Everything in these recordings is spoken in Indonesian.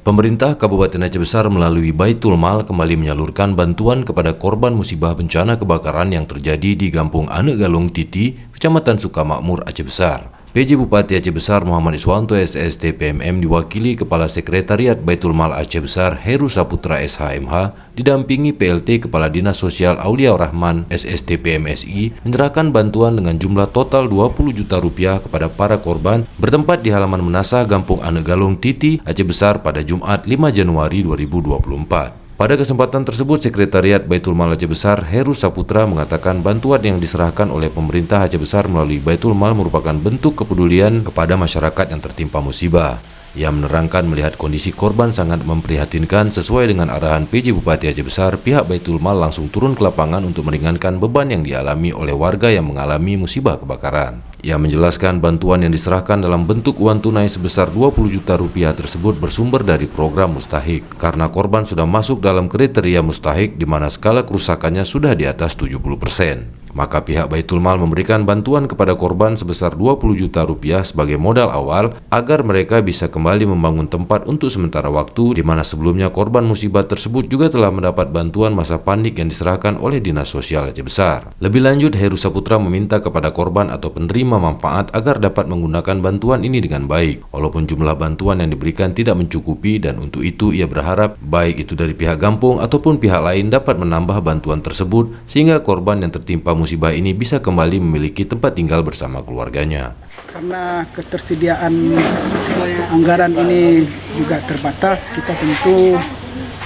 Pemerintah Kabupaten Aceh Besar melalui Baitul Mal kembali menyalurkan bantuan kepada korban musibah bencana kebakaran yang terjadi di Kampung Ane Galung Titi, Kecamatan Sukamakmur, Aceh Besar. PJ Bupati Aceh Besar Muhammad Iswanto SST PMM diwakili Kepala Sekretariat Baitul Mal Aceh Besar Heru Saputra SHMH didampingi PLT Kepala Dinas Sosial Aulia Rahman SST PMSI menyerahkan bantuan dengan jumlah total 20 juta rupiah kepada para korban bertempat di halaman Menasah Kampung Ane Galung Titi, Aceh Besar pada Jumat 5 Januari 2024. Pada kesempatan tersebut, Sekretariat Baitul Mal Aceh Besar Heru Saputra mengatakan bantuan yang diserahkan oleh pemerintah Aceh Besar melalui Baitul Mal merupakan bentuk kepedulian kepada masyarakat yang tertimpa musibah. Ia menerangkan melihat kondisi korban sangat memprihatinkan. Sesuai dengan arahan PJ Bupati Aceh Besar, pihak Baitul Mal langsung turun ke lapangan untuk meringankan beban yang dialami oleh warga yang mengalami musibah kebakaran. Ia menjelaskan bantuan yang diserahkan dalam bentuk uang tunai sebesar 20 juta rupiah tersebut bersumber dari program Mustahik, karena korban sudah masuk dalam kriteria Mustahik di mana skala kerusakannya sudah di atas 70%. Maka pihak Baitul Mal memberikan bantuan kepada korban sebesar 20 juta rupiah sebagai modal awal agar mereka bisa kembali membangun tempat untuk sementara waktu, di mana sebelumnya korban musibah tersebut juga telah mendapat bantuan masa panik yang diserahkan oleh Dinas Sosial Aceh Besar. Lebih lanjut, Heru Saputra meminta kepada korban atau penerima manfaat agar dapat menggunakan bantuan ini dengan baik, walaupun jumlah bantuan yang diberikan tidak mencukupi, dan untuk itu ia berharap baik itu dari pihak kampung ataupun pihak lain dapat menambah bantuan tersebut sehingga korban yang tertimpa musibah ini bisa kembali memiliki tempat tinggal bersama keluarganya. Karena ketersediaan anggaran ini juga terbatas, kita tentu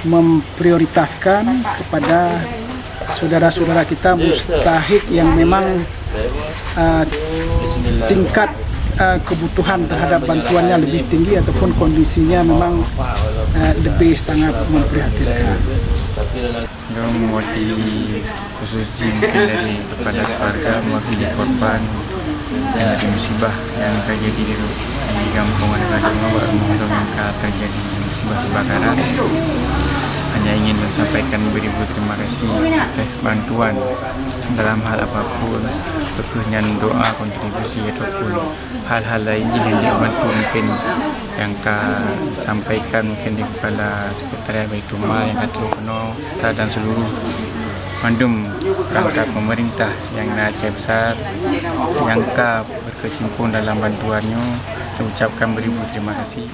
memprioritaskan kepada saudara-saudara kita mustahik yang memang tingkat kebutuhan terhadap bantuannya lebih tinggi ataupun kondisinya memang lebih sangat memprihatinkan. Yang mewakili khususnya mungkin dari kepada keluarga, mewakili korban yang ada musibah yang terjadi di Kampung Ane Galung yang terjadi musibah kebakaran. Hanya ingin menyampaikan beribu terima kasih atas bantuan dalam hal apapun, berkenan doa, kontribusi ataupun hal-hal lainnya yang dibantu mungkin yang disampaikan mungkin di Kepala Sekretariat Baitul Mal yang Katulono dan seluruh mandum rangka pemerintah yang Aceh Besar yang berkecimpung dalam bantuannya. Saya ucapkan beribu terima kasih.